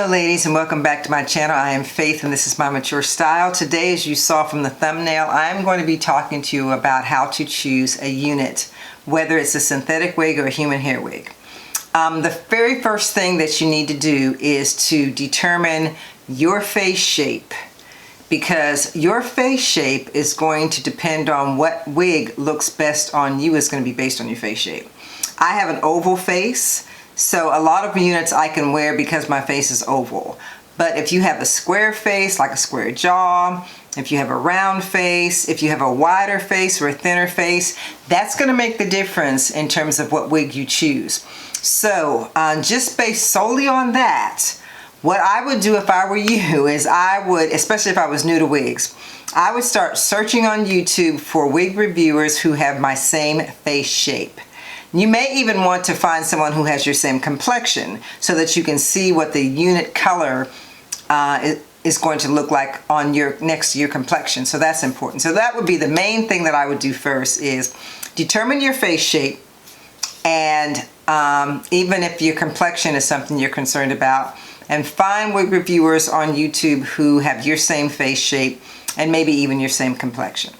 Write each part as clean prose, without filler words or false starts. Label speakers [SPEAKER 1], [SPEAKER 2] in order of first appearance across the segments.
[SPEAKER 1] ladies, and welcome back to my channel. I am Faith and this is My Mature Style. Today, as you saw from the thumbnail, I'm going to be talking to you about how to choose a unit, whether it's a synthetic wig or a human hair wig. The very first thing that you need to do is to determine your face shape, because your face shape is going to depend on what wig looks best on you. Is going to be based on your face shape. I have an oval face, so a lot of units I can wear because my face is oval. But if you have a square face, like a square jaw, if you have a round face, if you have a wider face or a thinner face, that's going to make the difference in terms of what wig you choose. So just based solely on that, what I would do if I were you is I would, especially if I was new to wigs, I would start searching on YouTube for wig reviewers who have my same face shape. You may even want to find someone who has your same complexion so that you can see what the unit color is going to look like on your next to your complexion. So that's important. So that would be the main thing that I would do first, is determine your face shape, and even if your complexion is something you're concerned about, and find wig reviewers on YouTube who have your same face shape and maybe even your same complexion.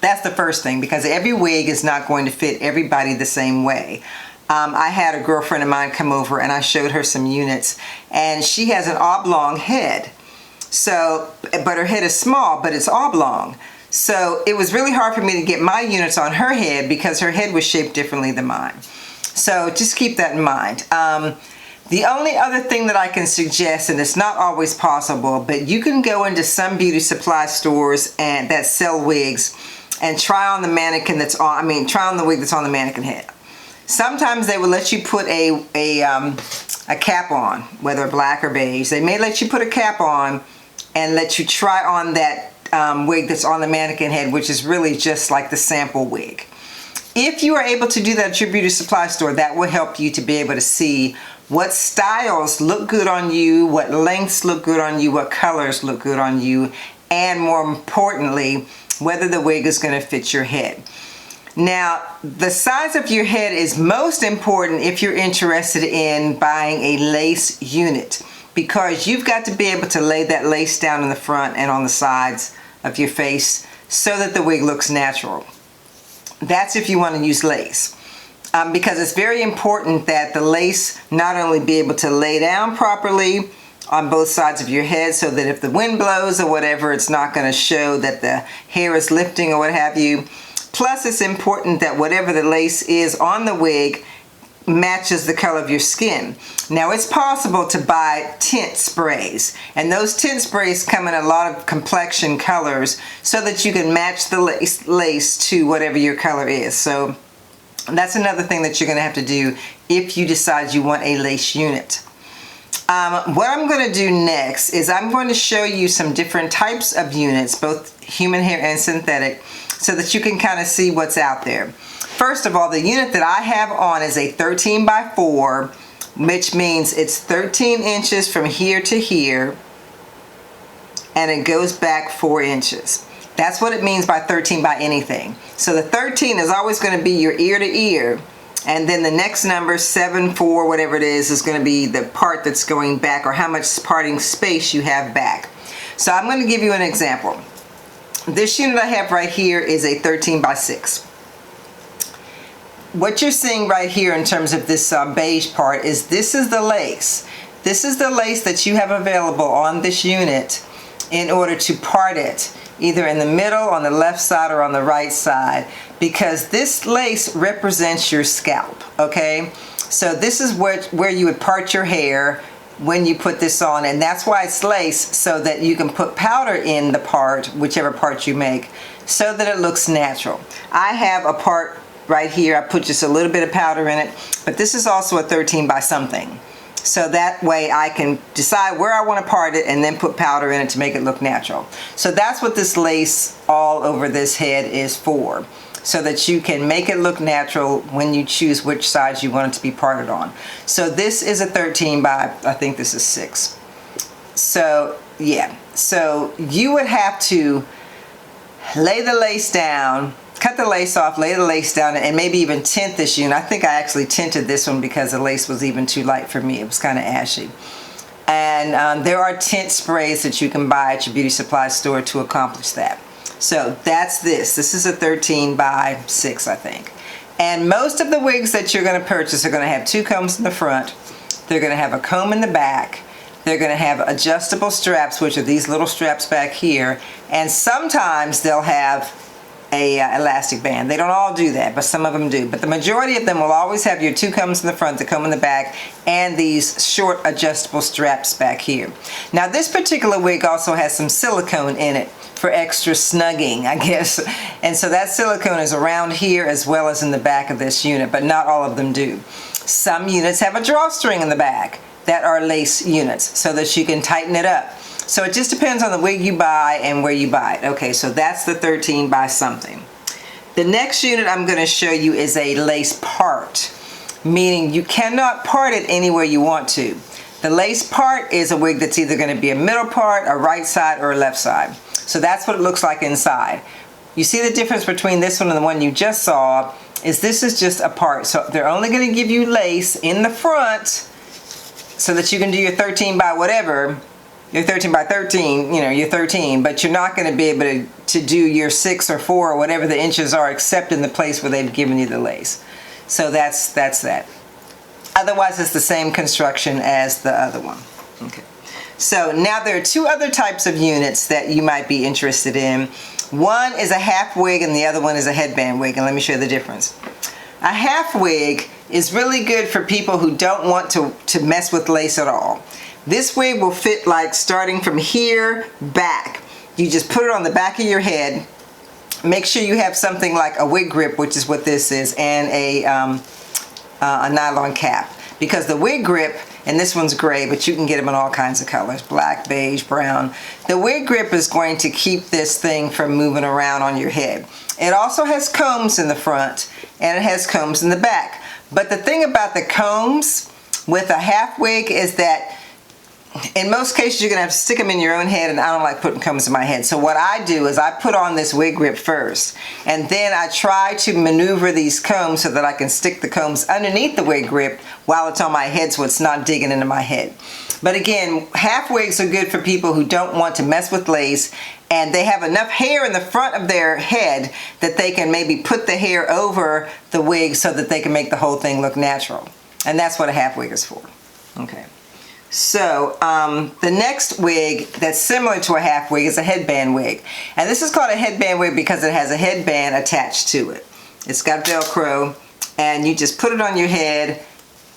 [SPEAKER 1] That's the first thing, because every wig is not going to fit everybody the same way. I had a girlfriend of mine come over and I showed her some units, and she has an oblong head. So, but her head is small, but it's oblong. So it was really hard for me to get my units on her head because her head was shaped differently than mine. So just keep that in mind. The only other thing that I can suggest, and it's not always possible, but you can go into some beauty supply stores and that sell wigs and try on the mannequin that's on, try on the wig that's on the mannequin head. Sometimes they will let you put a cap on, whether black or beige. They may let you put a cap on and let you try on that wig that's on the mannequin head, which is really just like the sample wig. If you are able to do that at your beauty supply store, that will help you to be able to see what styles look good on you, what lengths look good on you, what colors look good on you, and more importantly, whether the wig is going to fit your head. Now, the size of your head is most important if you're interested in buying a lace unit, because you've got to be able to lay that lace down in the front and on the sides of your face so that the wig looks natural. That's if you want to use lace. Because it's very important that the lace not only be able to lay down properly on both sides of your head, so that if the wind blows or whatever, it's not going to show that the hair is lifting or what have you. Plus, it's important that whatever the lace is on the wig matches the color of your skin. Now, it's possible to buy tint sprays, and those tint sprays come in a lot of complexion colors so that you can match the lace to whatever your color is. So that's another thing that you're going to have to do if you decide you want a lace unit. What I'm going to do next is I'm going to show you some different types of units, both human hair and synthetic, so that you can kind of see what's out there. First of all, the unit that I have on is a 13 by 4, which means it's 13 inches from here to here, and it goes back 4 inches. That's what it means by 13 by anything. So the 13 is always going to be your ear to ear, and then the next number, 7, 4, whatever it is going to be the part that's going back, or how much parting space you have back. So I'm going to give you an example. This unit I have right here is a 13 by 6. What you're seeing right here in terms of this beige part is this is the lace. This is the lace that you have available on this unit in order to part it, either in the middle, on the left side, or on the right side, because this lace represents your scalp, okay? So this is where you would part your hair when you put this on, and that's why it's lace, so that you can put powder in the part, whichever part you make, so that it looks natural. I have a part right here. I put just a little bit of powder in it, but this is also a 13 by something. So that way I can decide where I want to part it and then put powder in it to make it look natural. So that's what this lace all over this head is for, so that you can make it look natural when you choose which sides you want it to be parted on. So this is a 13 by, I think this is 6. So yeah, so you would have to lay the lace down, cut the lace off, lay the lace down, and maybe even tint this unit. I think I actually tinted this one because the lace was even too light for me. It was kind of ashy. And there are tint sprays that you can buy at your beauty supply store to accomplish that. So that's this. This is a 13 by 6, I think. And most of the wigs that you're going to purchase are going to have 2 combs in the front. They're going to have a comb in the back. They're going to have adjustable straps, which are these little straps back here. And sometimes they'll have a elastic band. They don't all do that, but some of them do. But the majority of them will always have your 2 combs in the front, the comb in the back, and these short adjustable straps back here. Now this particular wig also has some silicone in it for extra snugging, I guess. And so that silicone is around here as well as in the back of this unit, but not all of them do. Some units have a drawstring in the back that are lace units so that you can tighten it up. So it just depends on the wig you buy and where you buy it. Okay, so that's the 13 by something. The next unit I'm going to show you is a lace part, meaning you cannot part it anywhere you want to. The lace part is a wig that's either going to be a middle part, a right side, or a left side. So that's what it looks like inside. You see the difference between this one and the one you just saw is this is just a part. So they're only going to give you lace in the front so that you can do your 13 by whatever. Your 13 by 13, you know, you're 13, but you're not going to be able to do your 6 or 4 or whatever the inches are except in the place where they've given you the lace. So that's that. Otherwise, it's the same construction as the other one. Okay. So now there are 2 other types of units that you might be interested in. One is a half wig and the other one is a headband wig, and let me show you the difference. A half wig is really good for people who don't want to mess with lace at all. This wig will fit like starting from here back. You just put it on the back of your head. Make sure you have something like a wig grip, which is what this is, and a nylon cap. Because the wig grip, and this one's gray, but you can get them in all kinds of colors, black, beige, brown. The wig grip is going to keep this thing from moving around on your head. It also has combs in the front, and it has combs in the back. But the thing about the combs with a half wig is that in most cases you're going to have to stick them in your own head, and I don't like putting combs in my head. So what I do is I put on this wig grip first, and then I try to maneuver these combs so that I can stick the combs underneath the wig grip while it's on my head so it's not digging into my head. But again, half wigs are good for people who don't want to mess with lace, and they have enough hair in the front of their head that they can maybe put the hair over the wig so that they can make the whole thing look natural. And that's what a half wig is for. Okay. So the next wig that's similar to a half wig is a headband wig. And this is called a headband wig because it has a headband attached to it. It's got Velcro, and you just put it on your head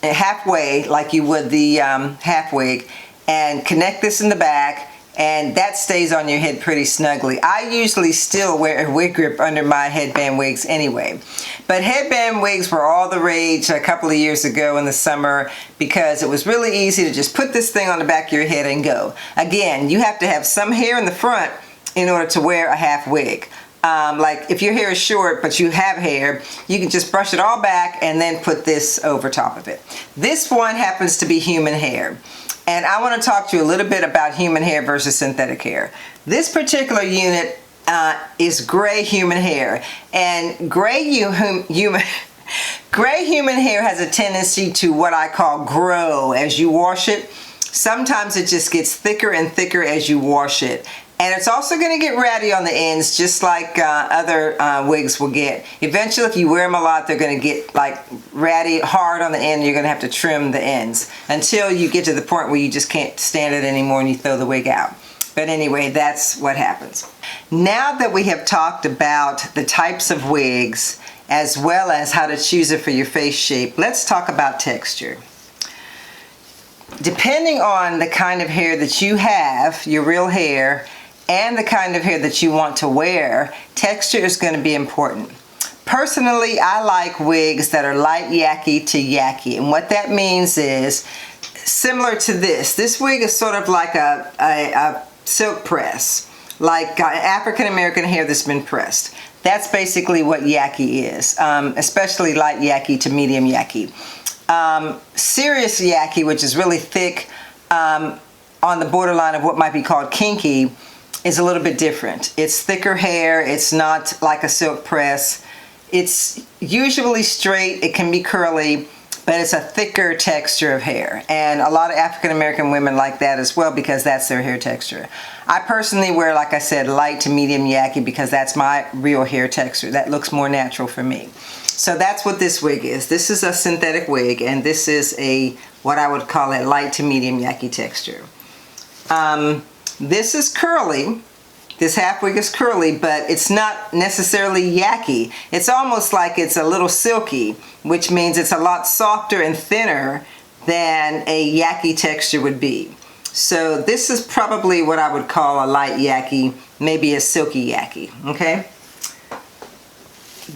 [SPEAKER 1] halfway like you would the half wig, and connect this in the back, and that stays on your head pretty snugly. I usually still wear a wig grip under my headband wigs anyway. But headband wigs were all the rage a couple of years ago in the summer because it was really easy to just put this thing on the back of your head and go. Again, you have to have some hair in the front in order to wear a half wig. Like if your hair is short but you have hair, you can just brush it all back and then put this over top of it. This one happens to be human hair. And I want to talk to you a little bit about human hair versus synthetic hair. This particular unit is gray human hair. And gray human hair has a tendency to what I call grow as you wash it. Sometimes it just gets thicker and thicker as you wash it. And it's also going to get ratty on the ends, just like other wigs will get. Eventually, if you wear them a lot, they're going to get like ratty, hard on the end. You're going to have to trim the ends until you get to the point where you just can't stand it anymore and you throw the wig out. But anyway, that's what happens. Now that we have talked about the types of wigs as well as how to choose it for your face shape, let's talk about texture. Depending on the kind of hair that you have, your real hair, and the kind of hair that you want to wear, texture is going to be important. Personally, I like wigs that are light yaki to yaki, and what that means is similar to this. This wig is sort of like a silk press, like African American hair that's been pressed. That's basically what yaki is, especially light yaki to medium yaki. Serious yaki, which is really thick on the borderline of what might be called kinky, is a little bit different. It's thicker hair. It's not like a silk press. It's usually straight. It can be curly, but it's a thicker texture of hair. And a lot of African American women like that as well because that's their hair texture. I personally wear, like I said, light to medium yaki because that's my real hair texture. That looks more natural for me. So that's what this wig is. This is a synthetic wig, and this is what I would call a light to medium yaki texture. This is curly. This half wig is curly, but it's not necessarily yaki. It's almost like it's a little silky, which means it's a lot softer and thinner than a yaki texture would be. So this is probably what I would call a light yaki, maybe a silky yaki, okay?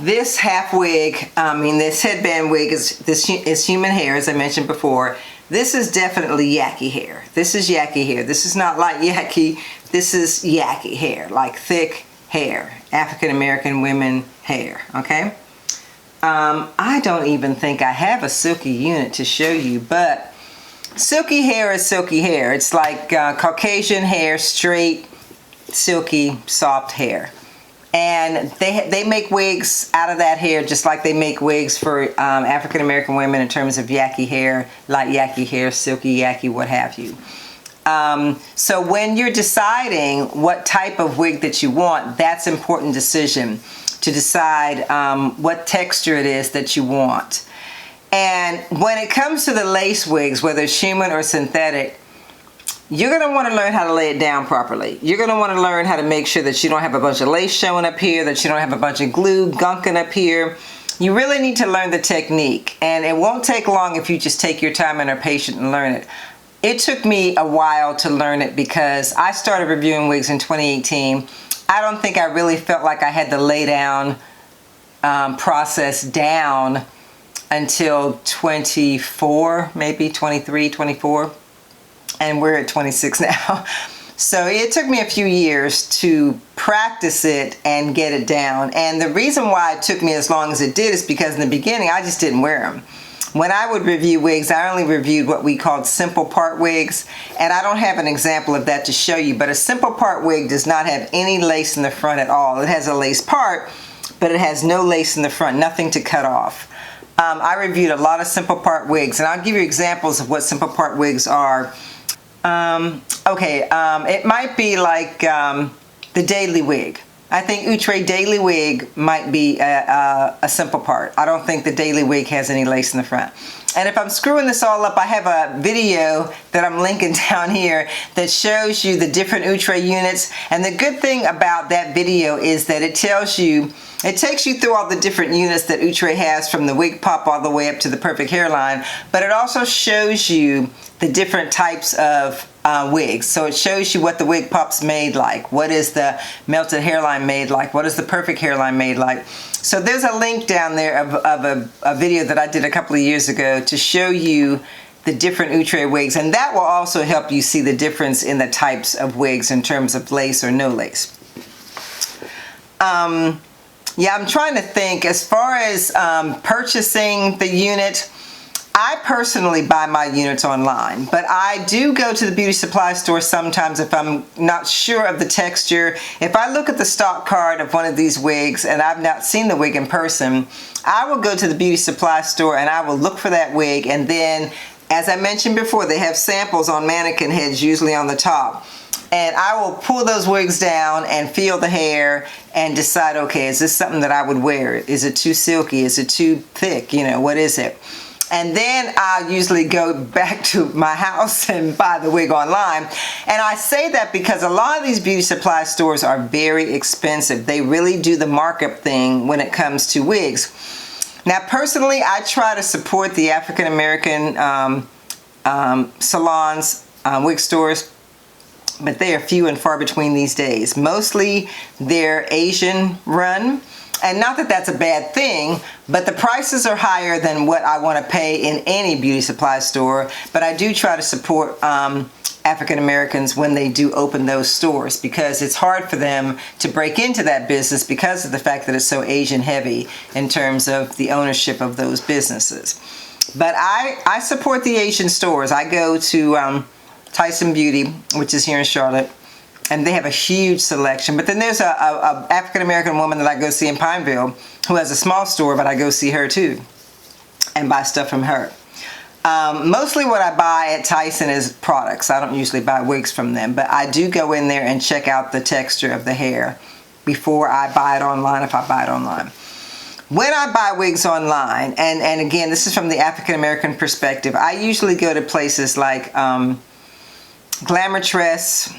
[SPEAKER 1] This half wig, this headband wig is human hair, as I mentioned before. This is definitely yaki hair. This is yaki hair. This is not light yaki. This is yaki hair, like thick hair, African American women hair, okay? I don't even think I have a silky unit to show you, but silky hair is silky hair. It's like Caucasian hair, straight, silky, soft hair. And they make wigs out of that hair just like they make wigs for African American women in terms of yaki hair, light yaki hair, silky yaki, what have you. So when you're deciding what type of wig that you want, that's an important decision to decide what texture it is that you want. And when it comes to the lace wigs, whether it's human or synthetic, you're going to want to learn how to lay it down properly. You're going to want to learn how to make sure that you don't have a bunch of lace showing up here, that you don't have a bunch of glue gunking up here. You really need to learn the technique, and it won't take long if you just take your time and are patient and learn it. It took me a while to learn it because I started reviewing wigs in 2018. I don't think I really felt like I had the lay down process down until 24, maybe 23, 24. And we're at 26 now. So it took me a few years to practice it and get it down. And the reason why it took me as long as it did is because in the beginning I just didn't wear them. When I would review wigs, I only reviewed what we called simple part wigs, and I don't have an example of that to show you, but a simple part wig does not have any lace in the front at all. It has a lace part, but it has no lace in the front, nothing to cut off. I reviewed a lot of simple part wigs, and I'll give you examples of what simple part wigs are. It might be like the daily wig. I think Outre daily wig might be a simple part. I don't think the daily wig has any lace in the front. And if I'm screwing this all up, I have a video that I'm linking down here that shows you the different Outre units. And the good thing about that video is that it takes you through all the different units that Outre has, from the wig pop all the way up to the perfect hairline, but it also shows you the different types of wigs. So it shows you what the wig pop's made like, what is the melted hairline made like, what is the perfect hairline made like. So there's a link down there of a video that I did a couple of years ago to show you the different Outre wigs, and that will also help you see the difference in the types of wigs in terms of lace or no lace. Yeah, I'm trying to think as far as purchasing the unit. I personally buy my units online, but I do go to the beauty supply store sometimes if I'm not sure of the texture. If I look at the stock card of one of these wigs and I've not seen the wig in person, I will go to the beauty supply store and I will look for that wig, and then, as I mentioned before, they have samples on mannequin heads, usually on the top. And I will pull those wigs down and feel the hair and decide, okay, is this something that I would wear? Is it too silky? Is it too thick? You know, what is it? And then I'll usually go back to my house and buy the wig online. And I say that because a lot of these beauty supply stores are very expensive. They really do the markup thing when it comes to wigs. Now, personally, I try to support the African American salons, wig stores, but they are few and far between these days. Mostly they're Asian run. And not that that's a bad thing, but the prices are higher than what I want to pay in any beauty supply store. But I do try to support African Americans when they do open those stores, because it's hard for them to break into that business because of the fact that it's so Asian heavy in terms of the ownership of those businesses. But I support the Asian stores. I go to Tyson Beauty, which is here in Charlotte, and they have a huge selection. But then there's a African American woman that I go see in Pineville who has a small store, but I go see her too. and buy stuff from her. Mostly what I buy at Tyson is products. I don't usually buy wigs from them, but I do go in there and check out the texture of the hair before I buy it online, if I buy it online. When I buy wigs online, and again, this is from the African American perspective, I usually go to places like Glamourtress.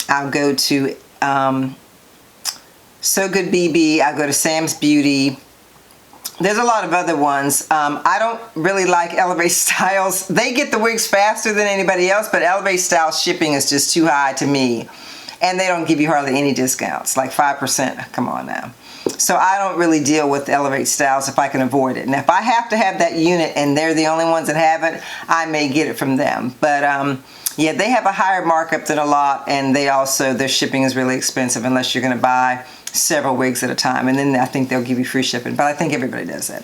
[SPEAKER 1] I'll go to So Good BB. I'll go to Sam's Beauty. There's a lot of other ones. I don't really like Elevate Styles. They get the wigs faster than anybody else, but Elevate Styles shipping is just too high to me. And they don't give you hardly any discounts, like 5%. Come on now. So I don't really deal with Elevate Styles if I can avoid it. And if I have to have that unit and they're the only ones that have it, I may get it from them. But yeah, they have a higher markup than a lot, and they also, their shipping is really expensive unless you're going to buy several wigs at a time. And then I think they'll give you free shipping, but I think everybody does that.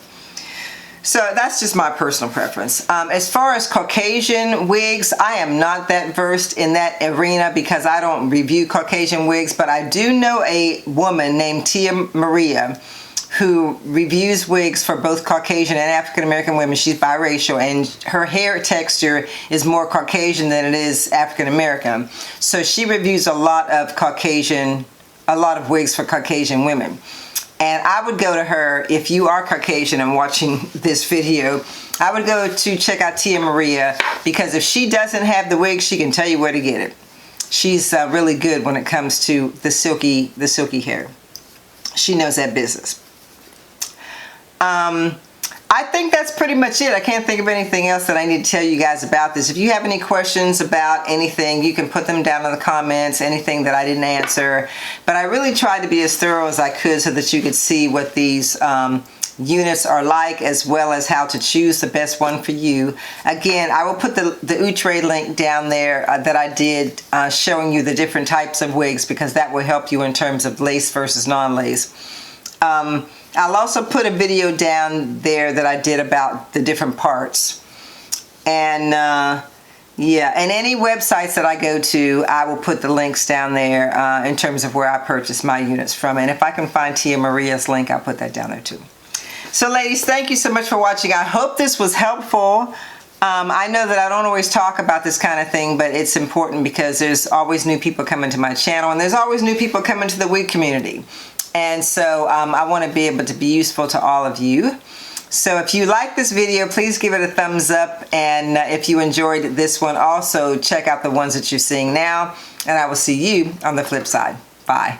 [SPEAKER 1] So that's just my personal preference. As far as Caucasian wigs, I am not that versed in that arena because I don't review Caucasian wigs, but I do know a woman named TiaMaria who reviews wigs for both Caucasian and African American women. She's biracial, and her hair texture is more Caucasian than it is African American. So she reviews a lot of wigs for Caucasian women. And I would go to her, if you are Caucasian and watching this video, I would go to check out TiaMaria, because if she doesn't have the wig, she can tell you where to get it. She's really good when it comes to the silky hair. She knows that business. I think that's pretty much it. I can't think of anything else that I need to tell you guys about this. If you have any questions about anything, you can put them down in the comments, anything that I didn't answer. But I really tried to be as thorough as I could so that you could see what these units are like, as well as how to choose the best one for you. Again, I will put the Outre link down there that I did showing you the different types of wigs, because that will help you in terms of lace versus non-lace. I'll also put a video down there that I did about the different parts. And yeah, and any websites that I go to, I will put the links down there in terms of where I purchase my units from. And if I can find TiaMaria's link, I'll put that down there too. So ladies, thank you so much for watching. I hope this was helpful. I know that I don't always talk about this kind of thing, but it's important because there's always new people coming to my channel, and there's always new people coming to the wig community. And so I want to be able to be useful to all of you. So if you like this video, please give it a thumbs up. And if you enjoyed this one, also check out the ones that you're seeing now. And I will see you on the flip side. Bye.